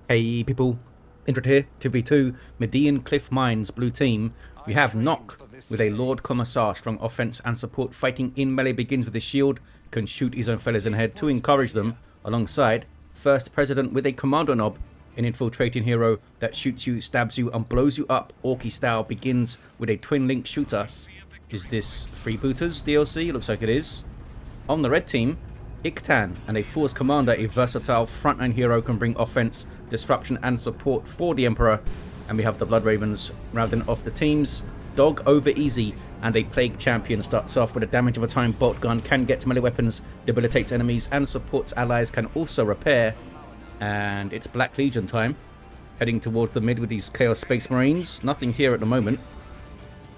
Hey people, Intro here, 2v2, Median Cliff Mines, blue team. We have Nock with a Lord Commissar, strong offense and support. Fighting in melee, begins with his shield, can shoot his own fellas in the head to encourage them. Alongside, First President with a Commando knob, an infiltrating hero that shoots you, stabs you and blows you up Orky style. Begins with a twin link shooter. Is this Freebooters DLC? Looks like it is. On the red team, Iktan and a Force Commander, a versatile frontline hero, can bring offense, disruption and support for the Emperor. And we have the Blood Ravens rounding off the teams. Dog over easy and a Plague Champion starts off with a damage of a time bolt gun, can get to melee weapons, debilitates enemies and supports allies, can also repair. And it's Black Legion time. Heading towards the mid with these Chaos Space Marines. Nothing here at the moment.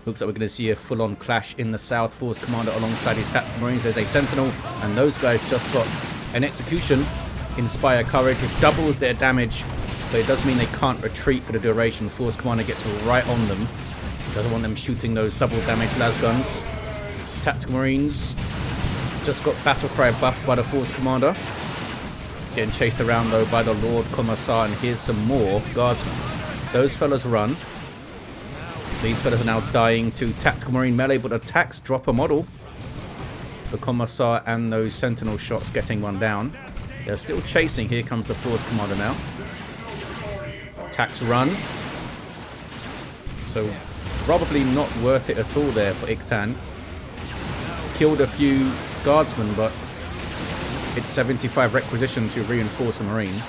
Looks like we're going to see a full-on clash in the South. Force Commander alongside his Tactical Marines. There's a Sentinel, and those guys just got an Execution. Inspire Courage, which doubles their damage, but it does mean they can't retreat for the duration. Force Commander gets right on them. Doesn't want them shooting those double damage las guns. Tactical Marines just got Battle Cry buffed by the Force Commander. Getting chased around though by the Lord Commissar, and here's some more Guardsmen. Those fellas run. These fellas are now dying to Tactical Marine melee, but attacks drop a model. The Commissar and those Sentinel shots getting one down. They're still chasing. Here comes the Force Commander now. Attacks run. So probably not worth it at all there for Iktan. Killed a few Guardsmen, but it's 75 requisition to reinforce a Marine.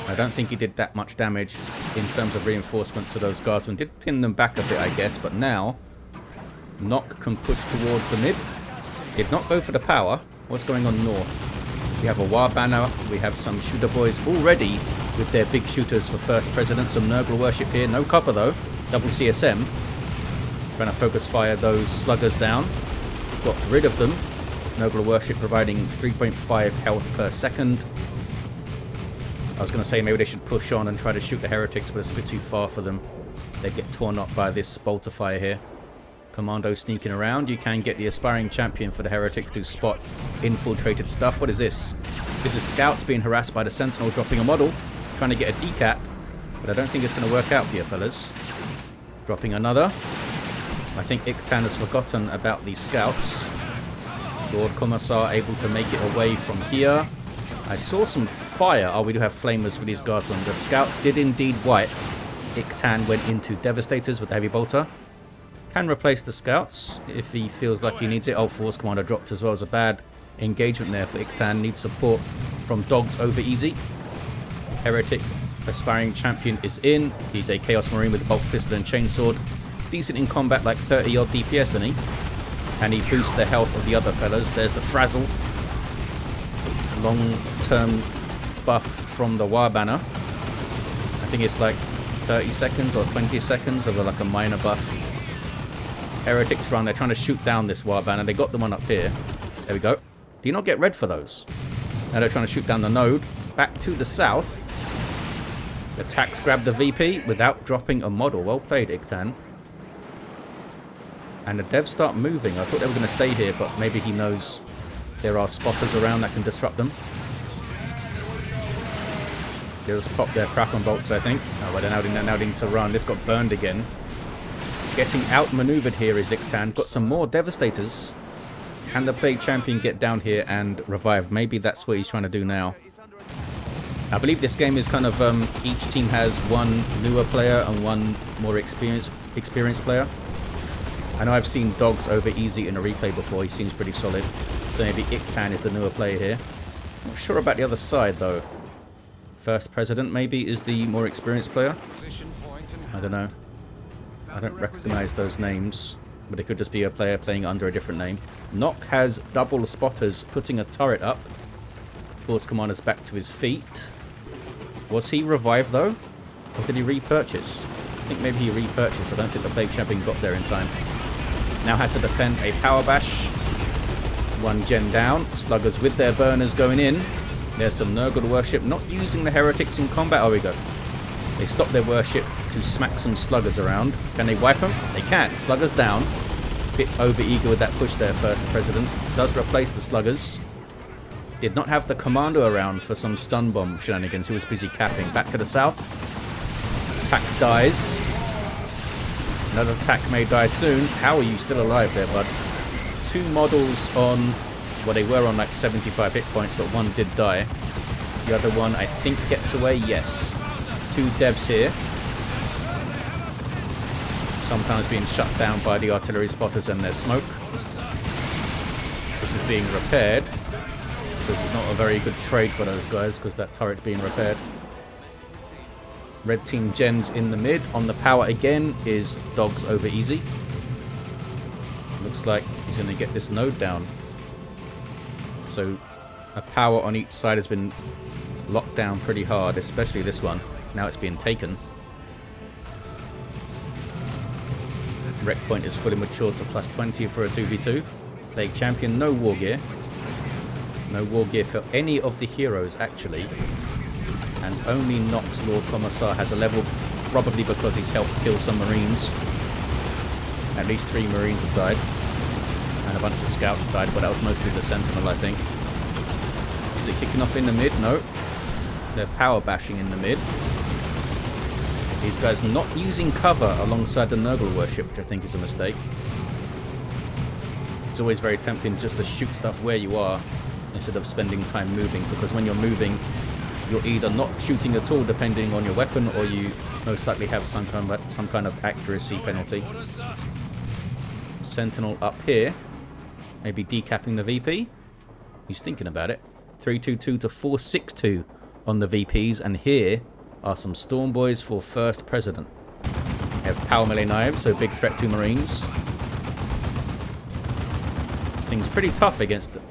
I don't think he did that much damage in terms of reinforcement to those Guardsmen. Did pin them back a bit, I guess, but now Nock can push towards the mid. Did not go for the power. What's going on north? We have a War Banner. We have some shooter boys already with their big shooters for First President. Some Nurgle worship here. No copper though. Double CSM. Trying to focus fire those sluggers down. Got rid of them. Nurgle worship providing 3.5 health per second. I was going to say maybe they should push on and try to shoot the heretics, but it's a bit too far for them. They get torn up by this bolt of fire here. Commando sneaking around. You can get the aspiring champion for the heretics to spot infiltrated stuff. What is this? This is scouts being harassed by the Sentinel, dropping a model, trying to get a decap, but I don't think it's going to work out for you fellas. Dropping another. I think Iktan has forgotten about these scouts. Lord Commissar able to make it away from here. I saw some fire. Oh, we do have flamers for these guardsmen. The scouts did indeed wipe. Iktan went into Devastators with the heavy bolter. Can replace the scouts if he feels like he needs it. Oh, Force Commander dropped as well. As a bad engagement there for Iktan. Needs support from dogs over easy. Heretic aspiring champion is in. He's a Chaos Marine with a bolt pistol and chainsword. Decent in combat, like 30 odd DPS, isn't he? And he boosts the health of the other fellas. There's the Frazzle. Long-term buff from the War Banner. I think it's like 30 seconds or 20 seconds of like a minor buff. Heretics run. They're trying to shoot down this War Banner. They got the one up here. There we go. Do you not get red for those? Now they're trying to shoot down the node. Back to the south. Attacks grab the VP without dropping a model. Well played, Iktan. And the devs start moving. I thought they were going to stay here, but maybe he knows there are spotters around that can disrupt them. They just pop their crack-on bolts, I think. Oh, well, they're now needing to run. This got burned again. Getting outmaneuvered here is Iktan. Got some more Devastators. Can the Plague Champion get down here and revive? Maybe that's what he's trying to do now. I believe this game is kind of each team has one newer player and one more experienced player. I know I've seen dogs over easy in a replay before. He seems pretty solid. So maybe Iktan is the newer player here. Not sure about the other side though. First President maybe is the more experienced player. I don't know. I don't recognize those names. But it could just be a player playing under a different name. Nock has double spotters putting a turret up. Force Commander's back to his feet. Was he revived though? Or did he repurchase? I think maybe he repurchased. I don't think the Plague Champion got there in time. Now has to defend a power bash. One gen down. Sluggers with their burners going in. There's some Nurgle worship not using the heretics in combat. Oh, we go. They stop their worship to smack some sluggers around. Can they wipe them? They can. Sluggers down. Bit over eager with that push there, First President. Does replace the sluggers. Did not have the Commando around for some stun bomb shenanigans. He was busy capping. Back to the south. Attack dies. Another attack may die soon. How are you still alive there, bud? 2 models on... Well, they were on like 75 hit points, but one did die. The other one, I think, gets away. Yes. 2 devs here. Sometimes being shut down by the artillery spotters and their smoke. This is being repaired. So this is not a very good trade for those guys because that turret's being repaired. Red team gens in the mid. On the power again is dogs over easy. Looks like he's going to get this node down. So a power on each side has been locked down pretty hard, especially this one. Now it's being taken. Rec point is fully matured to +20 for a 2v2. Plague champion, no war gear. No war gear for any of the heroes, actually. And only Nock's Lord Commissar has a level, probably because he's helped kill some Marines. At least 3 Marines have died. And a bunch of scouts died, but that was mostly the Sentinel, I think. Is it kicking off in the mid? No. They're power bashing in the mid. These guys not using cover alongside the Nurgle worship, which I think is a mistake. It's always very tempting just to shoot stuff where you are instead of spending time moving, because when you're moving, you're either not shooting at all depending on your weapon, or you most likely have some kind of accuracy penalty. Sentinel up here. Maybe decapping the VP. He's thinking about it. 322 to 462 on the VPs, and here are some Storm Boys for first president. They have power melee knives, so big threat to Marines. Things pretty tough against the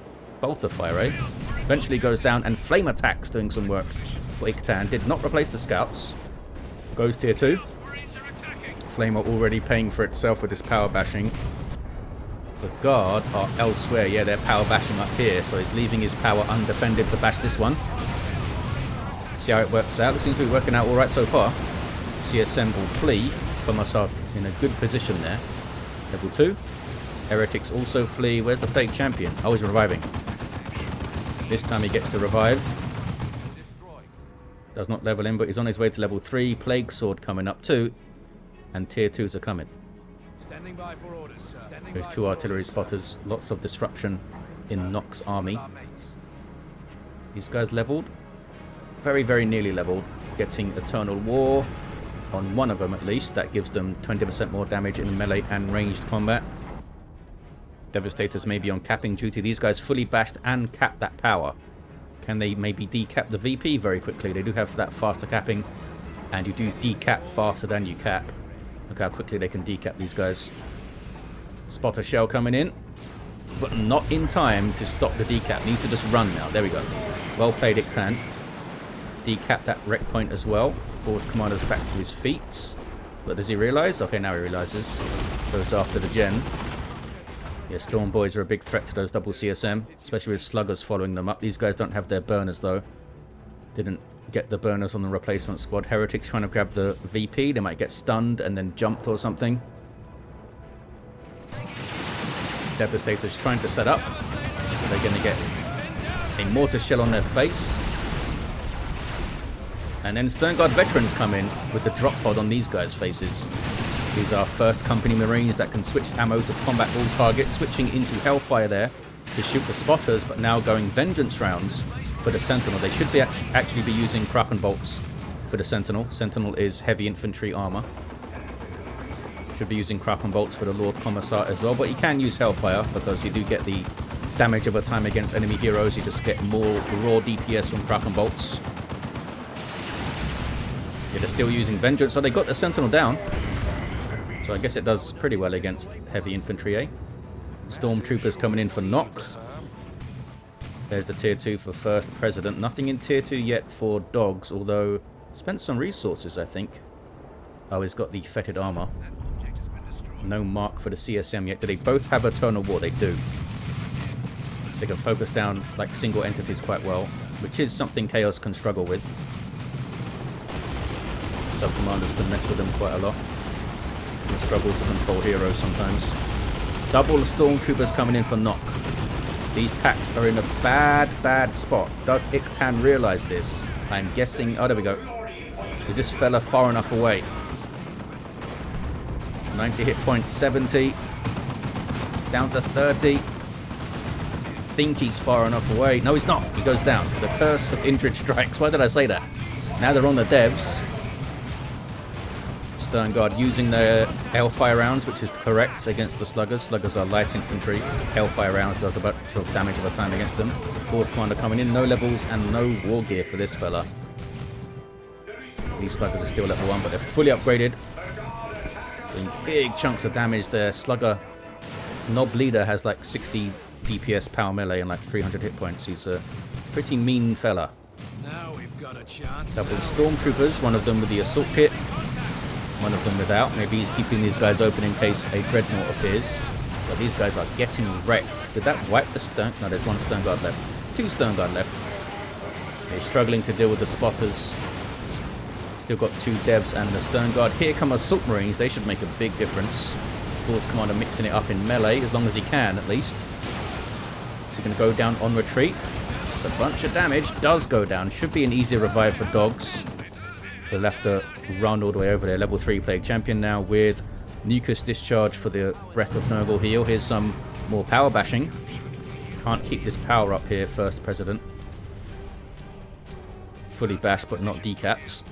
bolter fire, eh? Eventually goes down, and flame attacks doing some work for Iktan. Did not replace the scouts. Goes tier 2. Flame are already paying for itself with this power bashing. The guard are elsewhere. Yeah, they're power bashing up here, so he's leaving his power undefended to bash this one. See how it works out. It seems to be working out alright so far. CSM will flee. Kommissar in a good position there. Level 2. Heretics also flee. Where's the Plague Champion? Oh, he's reviving. This time he gets to revive. Does not level in, but he's on his way to level 3. Plague Sword coming up too. And tier 2s are coming. There's 2 artillery spotters. Lots of disruption in Nock's army. These guys leveled. Very, very nearly leveled. Getting Eternal War on one of them at least. That gives them 20% more damage in melee and ranged combat. Devastators may be on capping duty. These guys fully bashed and capped that power. Can they maybe decap the VP very quickly? They do have that faster capping, and you do decap faster than you cap. Look how quickly they can decap these guys. Spotter shell coming in, but not in time to stop the decap. Needs to just run now. There we go. Well played, Iktan. Decap that wreck point as well. Force Commando's back to his feet. But does he realise? Okay, now he realises. Goes after the gen. Yeah, Storm Boys are a big threat to those double CSM, especially with sluggers following them up. These guys don't have their burners though. Didn't get the burners on the replacement squad. Heretics trying to grab the VP. They might get stunned and then jumped or something. Devastators trying to set up. They're going to get a mortar shell on their face. And then Sternguard veterans come in with the drop pod on these guys' faces. These are first company Marines that can switch ammo to combat all targets, switching into Hellfire there to shoot the spotters, but now going Vengeance rounds for the Sentinel. They should be actually be using Kraken bolts for the Sentinel. Sentinel is heavy infantry armor. Should be using Kraken bolts for the Lord Commissar as well, but you can use Hellfire because you do get the damage over time against enemy heroes. You just get more raw DPS from Kraken bolts. Yeah, they're still using Vengeance, so they got the Sentinel down. So I guess it does pretty well against heavy infantry, eh? Stormtroopers coming in for Nock. There's the tier 2 for first president. Nothing in tier 2 yet for dogs, although spent some resources, I think. Oh, he's got the fetid armor. No mark for the CSM yet. Do they both have Eternal War? They do. So they can focus down like single entities quite well, which is something Chaos can struggle with. Sub-commanders can mess with them quite a lot. They struggle to control heroes sometimes. Double Stormtroopers coming in for Nock. These tacks are in a bad, bad spot. Does Iktan realize this? I'm guessing... Oh, there we go. Is this fella far enough away? 90 hit points, 70. Down to 30. I think he's far enough away. No, he's not. He goes down. The curse of Indrid strikes. Why did I say that? Now they're on the devs. Stern Guard using their Hellfire rounds, which is correct against the Sluggers. Sluggers are light infantry. Hellfire rounds does a bunch of damage at a time against them. Force Commander coming in. No levels and no war gear for this fella. These Sluggers are still level 1, but they're fully upgraded. Doing big chunks of damage there. Slugger Knob Leader has like 60 DPS power melee and like 300 hit points. He's a pretty mean fella. Now we've got a chance. Couple of Stormtroopers, one of them with the Assault Kit, one of them without. Maybe he's keeping these guys open in case a Dreadnought appears. But these guys are getting wrecked. Did that wipe the Stern? No, there's one Stern Guard left. 2 Stern Guard left. They're struggling to deal with the spotters. Still got 2 devs and the Stern Guard. Here come Assault Marines. They should make a big difference. Force Commander mixing it up in melee, as long as he can, at least. Is he going to go down on retreat? It's a bunch of damage. Does go down. Should be an easier revive for dogs. They'll have to run all the way over there. Level 3 Plague Champion now with Mucus Discharge for the Breath of Nurgle heal. Here's some more power bashing. Can't keep this power up here, First President. Fully bashed, but not decapped.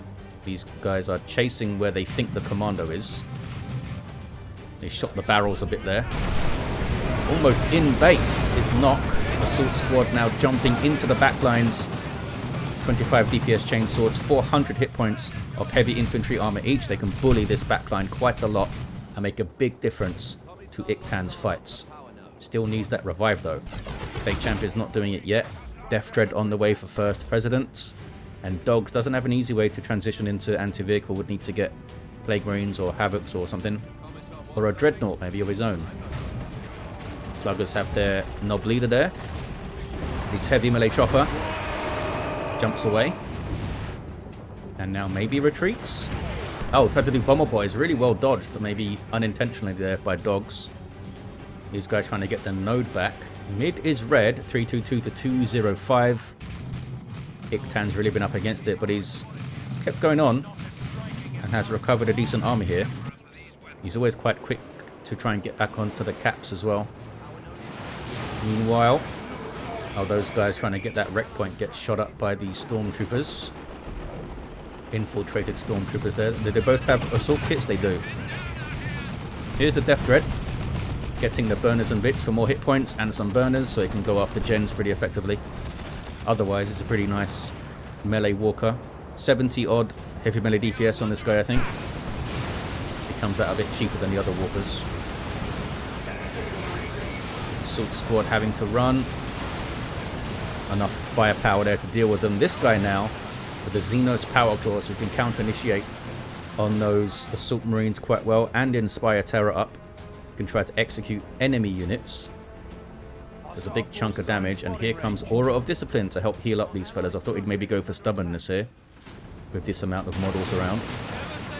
These guys are chasing where they think the Commando is. They shot the barrels a bit there. Almost in base is Nock. Assault Squad now jumping into the back lines. 25 DPS chainswords, 400 hit points of heavy infantry armor each. They can bully this backline quite a lot and make a big difference to Iktan's fights. Still needs that revive though. Plague Champion's not doing it yet. Death Dread on the way for First President. And Dogs doesn't have an easy way to transition into anti-vehicle. Would need to get Plague Marines or Havocs or something. Or a Dreadnought maybe of his own. Sluggers have their Knob Leader there. His heavy melee chopper jumps away. And now maybe retreats. Oh, tried to do Bomber Boys. Really well dodged. Maybe unintentionally there by Dogs. These guys trying to get the node back. Mid is red. 322 to 205. Iktan's really been up against it, but he's kept going on and has recovered a decent army here. He's always quite quick to try and get back onto the caps as well. Meanwhile, those guys trying to get that wreck point get shot up by the Stormtroopers. Infiltrated Stormtroopers there. Do they both have assault kits? They do. Here's the Death Dread. Getting the burners and bits for more hit points and some burners so he can go after gens pretty effectively. Otherwise, it's a pretty nice melee walker. 70 odd heavy melee DPS on this guy, I think. It comes out a bit cheaper than the other walkers. Assault Squad having to run. Enough firepower there to deal with them. This guy now, with the Xenos Power Claws, who can counter-initiate on those Assault Marines quite well and inspire terror up. Can try to execute enemy units. There's a big chunk of damage, and here comes Aura of Discipline to help heal up these fellas. I thought he'd maybe go for Stubbornness here, with this amount of models around.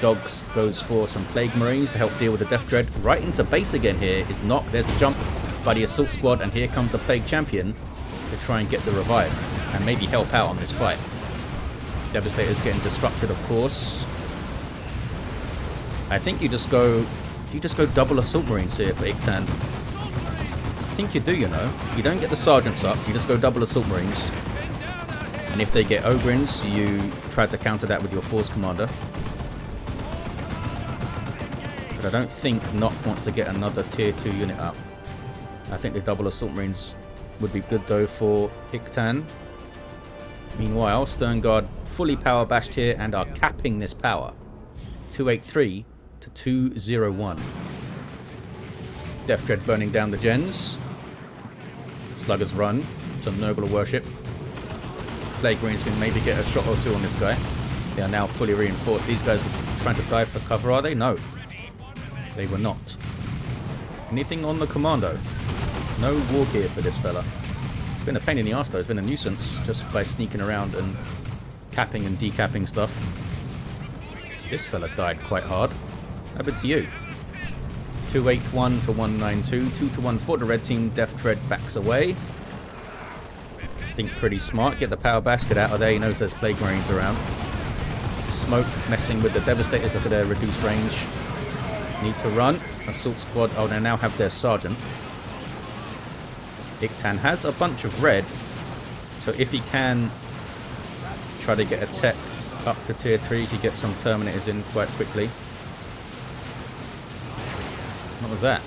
Dogs goes for some Plague Marines to help deal with the Death Dread. Right into base again here is Nock. There's the jump by the Assault Squad, and here comes the Plague Champion to try and get the revive, and maybe help out on this fight. Devastator's getting disrupted, of course. I think you just go double Assault Marines here for Iktan. I think you do, you know. You don't get the Sergeants up, you just go double Assault Marines. And if they get Ogrins, you try to counter that with your Force Commander. But I don't think Nock wants to get another tier 2 unit up. I think the double Assault Marines would be good though for Iktan. Meanwhile, Stern Guard fully power bashed here and are capping this power. 283 to 201. Death Dread burning down the gens. Sluggers run. Some Nurgle worship. Plague Marines can maybe get a shot or 2 on this guy. They are now fully reinforced. These guys are trying to dive for cover, are they? No. They were not. Anything on the Commando? No war gear for this fella. It's been a pain in the arse though. It's been a nuisance just by sneaking around and capping and decapping stuff. This fella died quite hard. How about to you? 281 to 192. 2 to 1 for the red team. Death Dread backs away. think pretty smart. Get the power basket out of there. He knows there's Plague Marines around. Smoke messing with the Devastators. Look at their reduced range. Need to run. Assault squad. Oh, they now have their sergeant. Iktan has a bunch of red. So if he can try to get a tech up to tier 3, he can get some Terminators in quite quickly. What was that?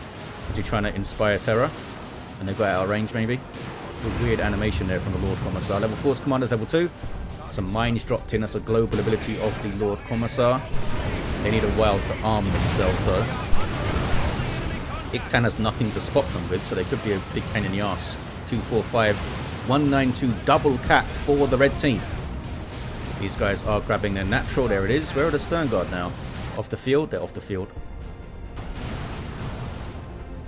Is he trying to inspire terror? And they got out of range maybe? A weird animation there from the Lord Commissar. Level 4's Commander's level 2. Some mines dropped in. That's a global ability of the Lord Commissar. They need a while to arm themselves though. Iktan has nothing to spot them with, so they could be a big pain in the ass. 245, 192 double cap for the red team. These guys are grabbing their natural. There it is. Where are the Stern Guard now? Off the field? They're off the field.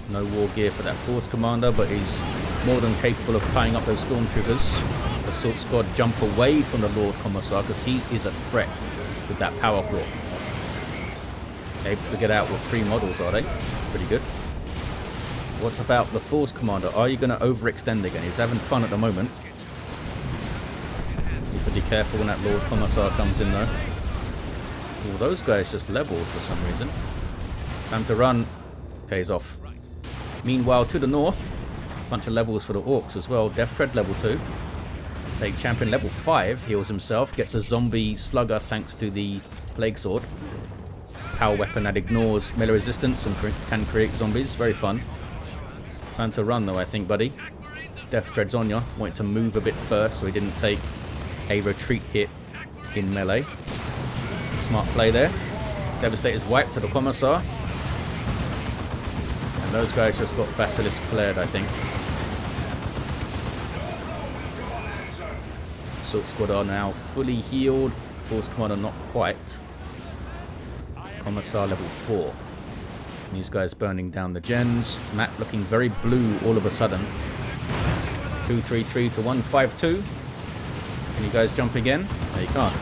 No war gear for that Force Commander, but he's more than capable of tying up those Stormtroopers. Assault Squad jump away from the Lord Commissar because he is a threat with that power claw. Able to get out with 3 models, are they? Pretty good. What about the Force Commander? Are you going to overextend again? He's having fun at the moment. Needs to be careful when that Lord Commissar comes in though. Oh, those guys just leveled for some reason. Time to run. Pays off. Meanwhile, to the north, bunch of levels for the Orks as well. Death Tread level 2. Plague Champion level 5 heals himself. Gets a zombie slugger thanks to the Plague Sword. Power weapon that ignores melee resistance and can create zombies. Very fun. Time to run though, I think, buddy. Death Tread's on ya. Wanted to move a bit first so he didn't take a retreat hit in melee. Smart play there. Devastator's wiped to the Commissar. And those guys just got Basilisk flared, I think. Assault Squad are now fully healed. Force Commander not quite. Commissar level 4. These guys burning down the gens. Map looking very blue all of a sudden. 233 to 152. Can you guys jump again? No, you can't.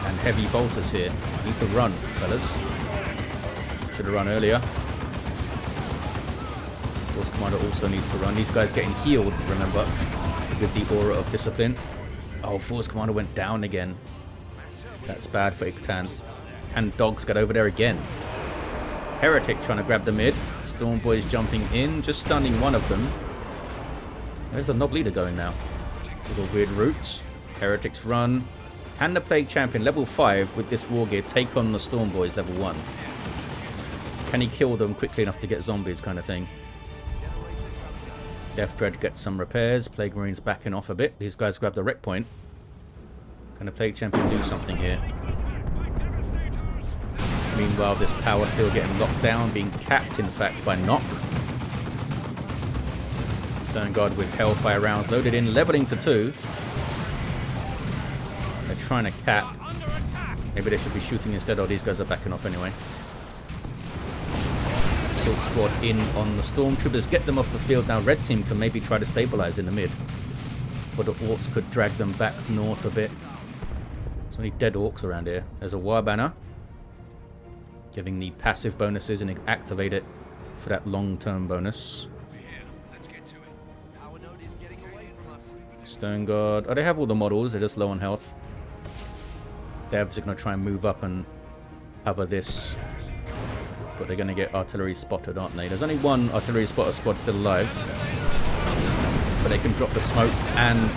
And heavy bolters here. Need to run, fellas. Should have run earlier. Force Commander also needs to run. These guys getting healed, remember, with the Aura of Discipline. Oh, Force Commander went down again. That's bad for Iktan. And dogs got over there again. Heretic trying to grab the mid. Storm Boys jumping in, just stunning one of them. Where's the Nob Leader going now? To the weird routes. Heretics run. Can the Plague Champion level 5 with this war gear take on the Storm Boys level 1? Can he kill them quickly enough to get zombies kind of thing? Death Dread gets some repairs. Plague Marines backing off a bit. These guys grab the wreck point. Can the Plague Champion do something here? Meanwhile, this power still getting locked down, being capped, in fact, by Nock. Stern Guard with Hellfire rounds loaded in, leveling to 2. They're trying to cap. Maybe they should be shooting instead, or these guys are backing off anyway. Assault Squad in on the Stormtroopers, get them off the field. Now Red Team can maybe try to stabilize in the mid. But the Orks could drag them back north a bit. There's only dead Orks around here. There's a War Banner. Giving the passive bonuses and activate it for that long-term bonus. Stone Guard. Oh, they have all the models. They're just low on health. Devs are going to try and move up and cover this. But they're going to get artillery spotted, aren't they? There's only one artillery spotter squad still alive. But they can drop the smoke and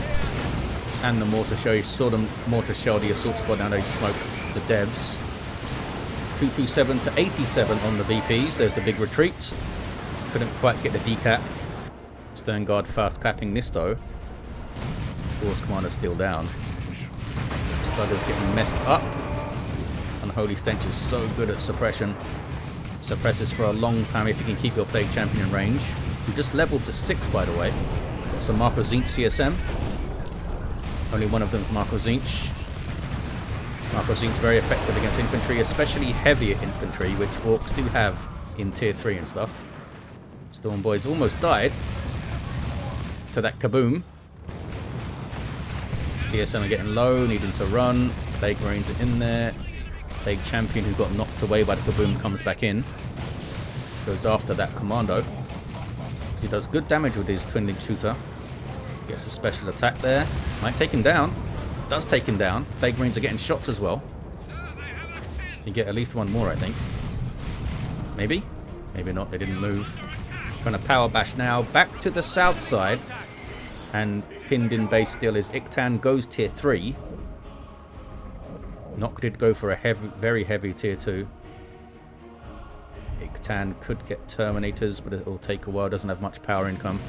the mortar shell. You saw them mortar shell the assault squad. Now they smoke the devs. 227 to 87 on the VPs. There's the big retreat. Couldn't quite get the decap. Stern Guard fast capping this though. Force Commander still down. Slugger's getting messed up. Unholy Stench is so good at suppression. Suppresses for a long time if you can keep your Plague Champion in range. We just leveled to 6 by the way. Got some Marco Zinch CSM. Only one of them's Marco Zinch. Marco Zinch very effective against infantry, especially heavier infantry, which Orks do have in tier 3 and stuff. Storm Boys almost died to that kaboom. CSM are getting low, needing to run. Plague Marines are in there. Plague Champion, who got knocked away by the kaboom, comes back in. Goes after that Commando. He does good damage with his twin link shooter. Gets a special attack there. Might take him down. Does take him down. Plague Marines are getting shots as well. You get at least one more, I think. Maybe? Maybe not. They didn't move. Trying to power bash now. Back to the south side. And pinned in base still is Iktan. Goes tier 3. Nock did go for a heavy, very heavy tier 2. Iktan could get Terminators, but it will take a while. Doesn't have much power income.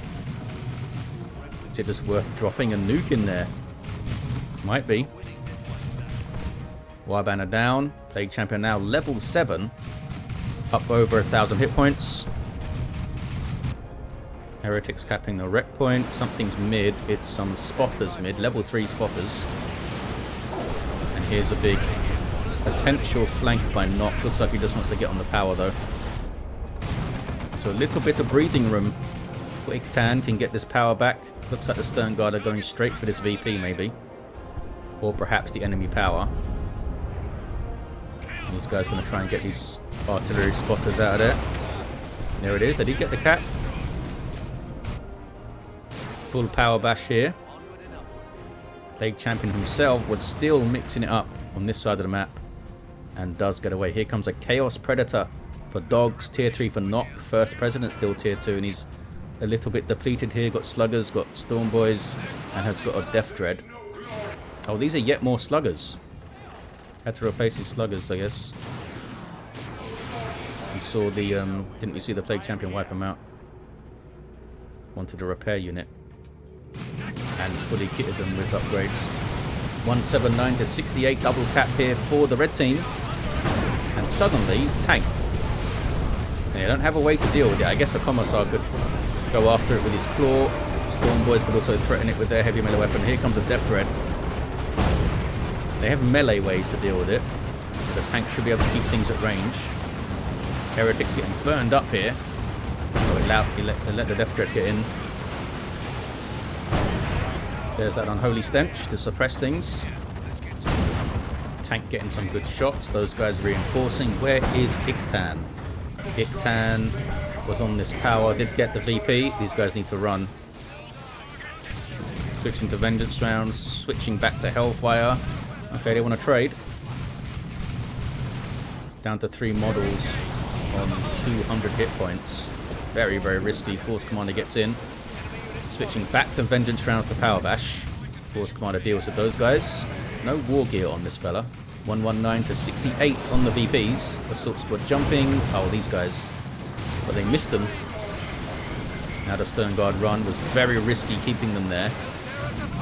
Is it just worth dropping a nuke in there? Might be. War Banner down. Plague Champion now level 7. Up over 1,000 hit points. Heretics capping the wreck point. Something's mid. It's some spotters mid. Level 3 spotters. And here's a big potential flank by Nock. Looks like he just wants to get on the power though. So a little bit of breathing room for Iktan. Can get this power back. Looks like the Stern Guard are going straight for this VP maybe. Or perhaps the enemy power. And this guy's going to try and get these artillery spotters out of there. There it is. They did get the cap. Full power bash here. Plague Champion himself was still mixing it up on this side of the map. And does get away. Here comes a Chaos Predator for dogs. Tier 3 for Nock. First President still tier 2. And he's a little bit depleted here. Got Sluggers, got Storm Boys. And has got a Death Dread. Oh, these are yet more Sluggers. Had to replace his Sluggers, I guess. We saw the, didn't we see the Plague Champion wipe him out? Wanted a repair unit. And fully kitted them with upgrades. 179 to 68, double cap here for the red team. And suddenly, tank. They don't have a way to deal with it. I guess the Commissar could go after it with his claw. Storm Boys could also threaten it with their heavy melee weapon. Here comes a Death Dread. They have melee ways to deal with it. The tank should be able to keep things at range. Heretics getting burned up here. Oh, he let the Death Dread get in. There's that unholy stench to suppress things. Tank getting some good shots. Those guys reinforcing. Where is Iktan? Iktan was on this power. Did get the VP. These guys need to run. Switching to Vengeance rounds. Switching back to Hellfire. Okay, they want to trade. Down to 3 models on 200 hit points. Very, very risky. Force Commander gets in. Switching back to Vengeance rounds to Power Bash. Force Commander deals with those guys. No war gear on this fella. 119 to 68 on the VPs. Assault Squad jumping. Oh, these guys. But they missed them. Now the Stern Guard run was very risky keeping them there.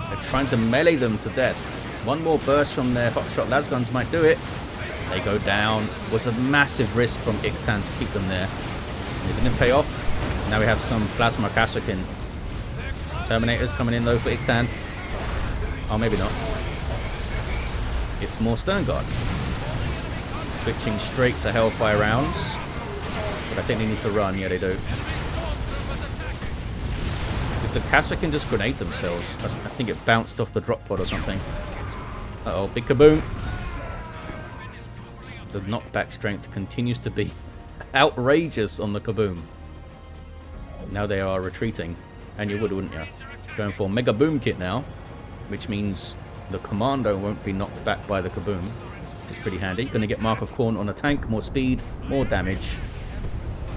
They're trying to melee them to death. One more burst from their hotshot lasguns might do it. They go down. It was a massive risk from Iktan to keep them there. It didn't pay off. Now we have some Plasma Kassakin. Terminators coming in though for Iktan. Oh, maybe not. It's more Stern Guard. Switching straight to Hellfire rounds. But I think they need to run. Yeah, they do. Did the Kassakin just grenade themselves? I think it bounced off the drop pod or something. Uh-oh, big kaboom. The knockback strength continues to be outrageous on the kaboom. Now they are retreating. And you would, wouldn't you? Going for Mega Boom Kit now. Which means the Kommando won't be knocked back by the kaboom. Which is pretty handy. Going to get Mark of Khorne on a tank. More speed, more damage.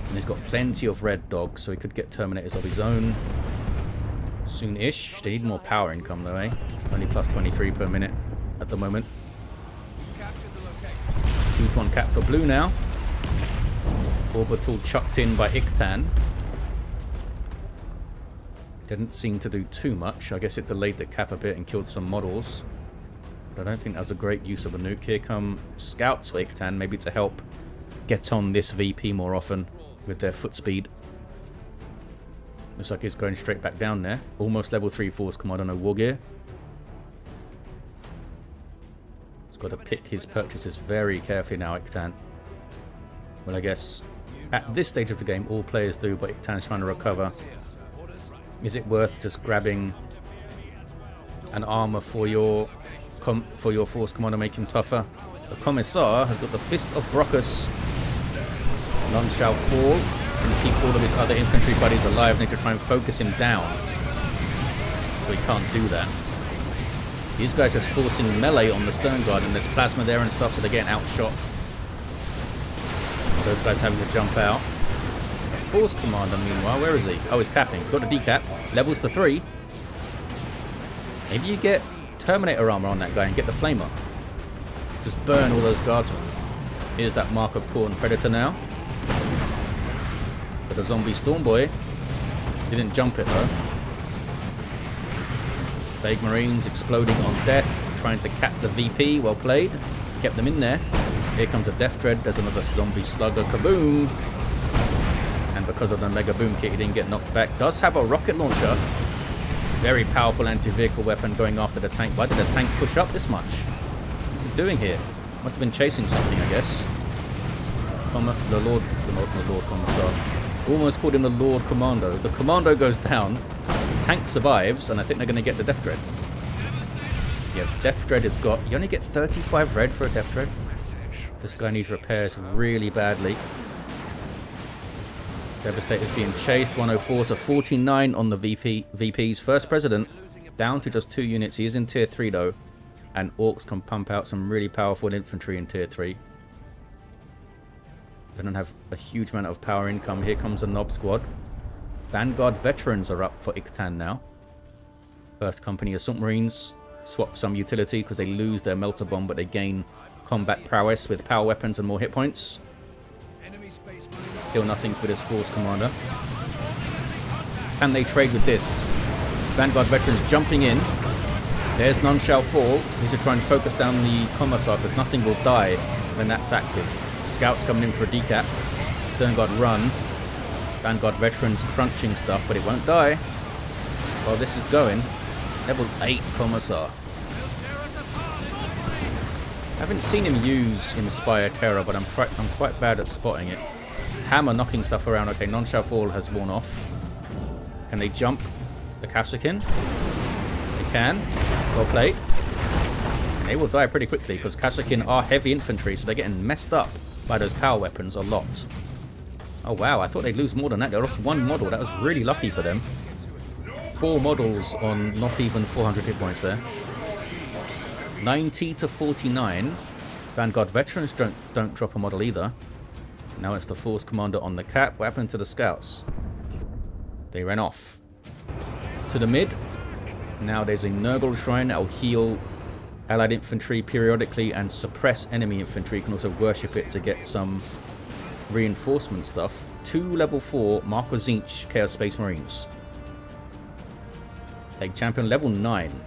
And he's got plenty of red dogs, so he could get Terminators of his own. Soon-ish. They need more power income though, eh? Only plus 23 per minute at the moment. 2-1 cap for blue now. Orbital chucked in by Iktan. Didn't seem to do too much. I guess it delayed the cap a bit and killed some models. But I don't think that was a great use of a nuke. Here come scouts for Iktan, maybe to help get on this VP more often with their foot speed. Looks like he's going straight back down there. Almost level 3 Force Commander, no war gear. He's got to pick his purchases very carefully now, Iktan. Well, I guess at this stage of the game, all players do, but Iktan's trying to recover. Is it worth just grabbing an armor for your Force Commander, make him tougher? The Commissar has got the Fist of Brockus. None shall fall. Can keep all of his other infantry buddies alive. Need to try and focus him down. so he can't do that. These guys just forcing melee on the Stern Guard, and there's plasma there and stuff, so they're getting outshot. Those guys having to jump out. A Force Commander, meanwhile, where is he? Oh, he's capping. Got a decap. Levels to 3. Maybe you get Terminator armor on that guy and get the Flamer. Just burn all those guardsmen. Here's that Mark of Khorne Predator now. But the zombie Stormboy didn't jump it though. Vague Marines exploding on death, trying to cap the VP. Well played. Kept them in there. Here comes a Death Dread. There's another zombie slugger. Kaboom! And because of the Mega Boom Kit, he didn't get knocked back. Does have a rocket launcher. Very powerful anti-vehicle weapon going after the tank. Why did the tank push up this much? What's it doing here? Must have been chasing something, I guess. The Lord Commissar. Almost called him the Lord Commando. The Commando goes down. Tank survives, and I think they're going to get the Death Dread. Yeah, Death Dread has got... You only get 35 red for a Death Dread. This guy needs repairs really badly. Devastator's being chased. 104 to 49 on the VP's first president. Down to just 2 units. He is in tier 3 though. And Orks can pump out some really powerful infantry in tier 3. They don't have a huge amount of power income. Here comes a Nob squad. Vanguard veterans are up for Iktan now. First company Assault Marines swap some utility because they lose their melter bomb, but they gain combat prowess with power weapons and more hit points. Still nothing for this Force Commander. Can they trade with this? Vanguard veterans jumping in. There's None Shall Fall. He's to try and focus down the Commissar because nothing will die when that's active. Scouts coming in for a decap. Stern Guard run. Vanguard veterans crunching stuff, but it won't die. While this is going. Level 8 Commissar. I haven't seen him use Inspire Terror, but I'm quite bad at spotting it. Hammer knocking stuff around. Okay, None Shall Fall has worn off. Can they jump the Kasrkin? They can. Well played. And they will die pretty quickly because Kasrkin are heavy infantry, so they're getting messed up by those power weapons a lot. Oh wow, I thought they'd lose more than that. They lost 1 model. That was really lucky for them. 4 models on not even 400 hit points there. 90 to 49. Vanguard veterans don't drop a model either. Now it's the Force Commander on the cap. What happened to the scouts? They ran off. To the mid. Now there's a Nurgle Shrine that will heal allied infantry periodically and suppress enemy infantry. You can also worship it to get some reinforcement stuff. 2 level 4 Marco Zinch Chaos Space Marines. Egg Champion level 9.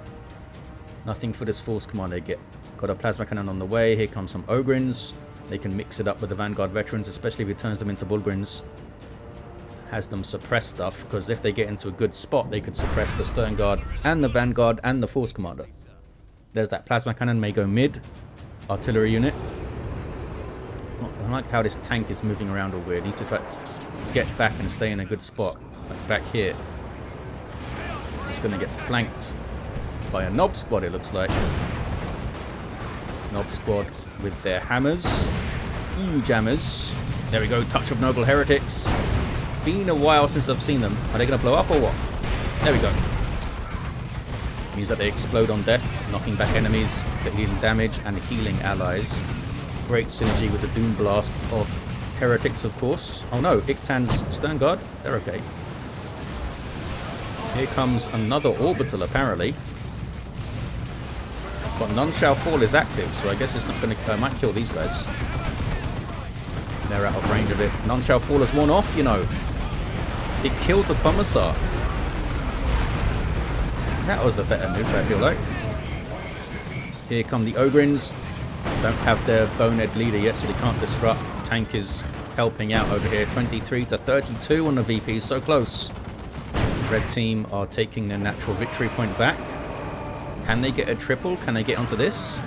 Nothing for this Force Commander get. Got a Plasma Cannon on the way. Here comes some Ogrins. They can mix it up with the Vanguard veterans, especially if he turns them into Bulgrins. Has them suppress stuff, because if they get into a good spot, they could suppress the Stern Guard and the Vanguard and the Force Commander. There's that Plasma Cannon, may go mid. Artillery unit. I like how this tank is moving around all weird. He needs to try to get back and stay in a good spot. Like back here. It's just going to get flanked by a Nob squad, it looks like. Nob squad with their hammers. Huge hammers. There we go, touch of Noble Heretics. Been a while since I've seen them. Are they going to blow up or what? There we go. Means that they explode on death, knocking back enemies, dealing damage and healing allies. Great synergy with the Doom Blast of Heretics, of course. Oh no, Iktan's Stern Guard. They're okay. Here comes another Orbital, apparently. But None Shall Fall is active, so I guess it's not going to... I might kill these guys. They're out of range of it. None Shall Fall has worn off, you know. It killed the Commissar. That was a better move, I feel like. Here come the Ogrins. Don't have their bonehead leader yet, so they can't disrupt. Tank is helping out over here. 23 to 32 on the VP, so close. Red team are taking their natural victory point back. Can they get a triple? Can they get onto this?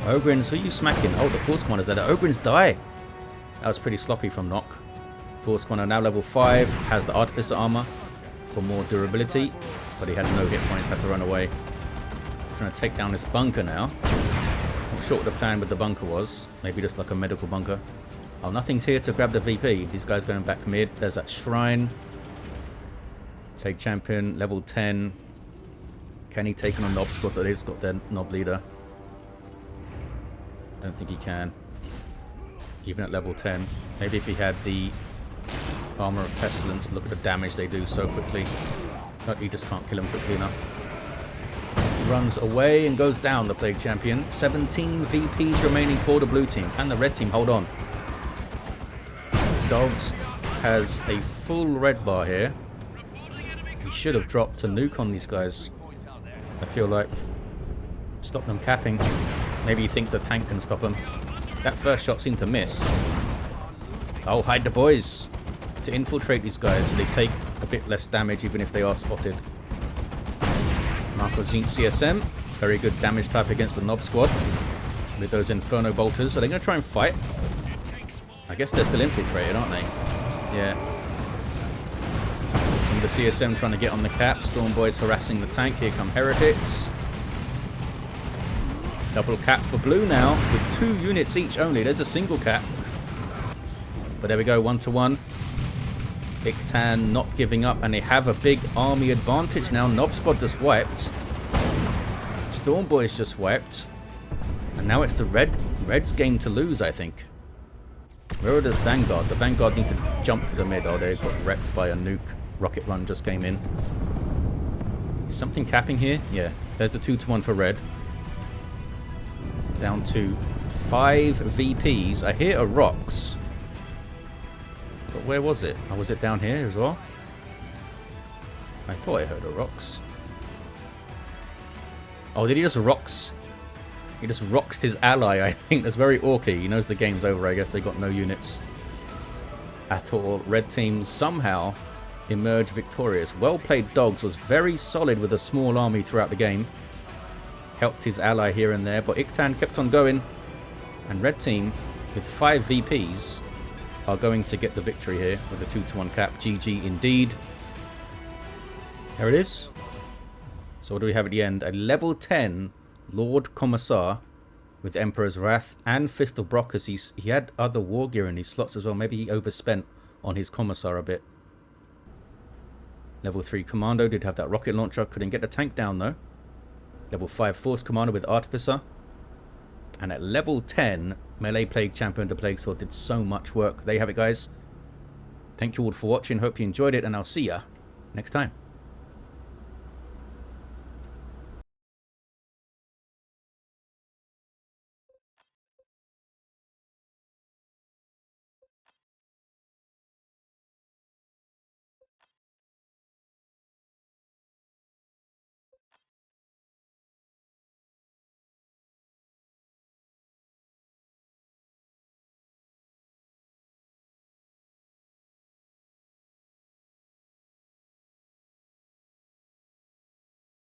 Ogrins, who are you smacking? Oh, the Force Commander's there. The Ogrins die. That was pretty sloppy from Nock. Force Commander now level 5. Has the Artificer armor for more durability. But he had no hit points, had to run away. Trying to take down this bunker now. Not sure what the plan with the bunker was. Maybe just like a medical bunker. Oh, nothing's here to grab the VP. These guys going back mid. There's that shrine. Plague Champion, level 10. Can he take on a Nob squad that has got their Nob leader? I don't think he can. Even at level 10. Maybe if he had the Armor of Pestilence, look at the damage they do so quickly. But he just can't kill him quickly enough. Runs away and goes down, the Plague Champion. 17 VPs remaining for the blue team. Can the red team hold on? Dogs has a full red bar here. He should have dropped a nuke on these guys. I feel like. Stop them capping. Maybe he thinks the tank can stop them. That first shot seemed to miss. Oh, hide the boys. To infiltrate these guys so they take a bit less damage even if they are spotted. Marco Zint CSM. Very good damage type against the Nob squad. With those Inferno Bolters. Are they going to try and fight? I guess they're still infiltrated, aren't they? Yeah. Some of the CSM trying to get on the cap. Storm Boys harassing the tank. Here come Heretics. Double cap for blue now. With 2 units each only. There's a single cap. But there we go. 1-to-1. Iktan not giving up. And they have a big army advantage now. Nob squad just wiped. Storm Boys just wiped. And now it's the Red's game to lose, I think. Where are the Vanguard? The Vanguard need to jump to the mid. Oh, they got wrecked by a nuke. Rocket run just came in. Is something capping here? Yeah. There's the 2-to-1 for red. Down to 5 VPs. I hear a Rocks. But where was it? Oh, was it down here as well? I thought I heard a Rocks. Oh, did he just Rocks? He just rocks his ally, I think. That's very orky. He knows the game's over. I guess they got no units at all. Red team somehow emerged victorious. Well played Dogs. Was very solid with a small army throughout the game. Helped his ally here and there. But Iktan kept on going. And red team, with 5 VPs, are going to get the victory here with a 2-to-1 cap. GG indeed. There it is. So what do we have at the end? A level 10... Lord Commissar with Emperor's Wrath and Fist of Brockus. He had other war gear in his slots as well. Maybe he overspent on his Commissar a bit. Level 3 Kommando did have that rocket launcher. Couldn't get the tank down though. Level 5 Force Commander with Artificer. And at level 10, Melee Plague Champion, the Plague Sword did so much work. There you have it, guys. Thank you all for watching. Hope you enjoyed it, and I'll see ya next time.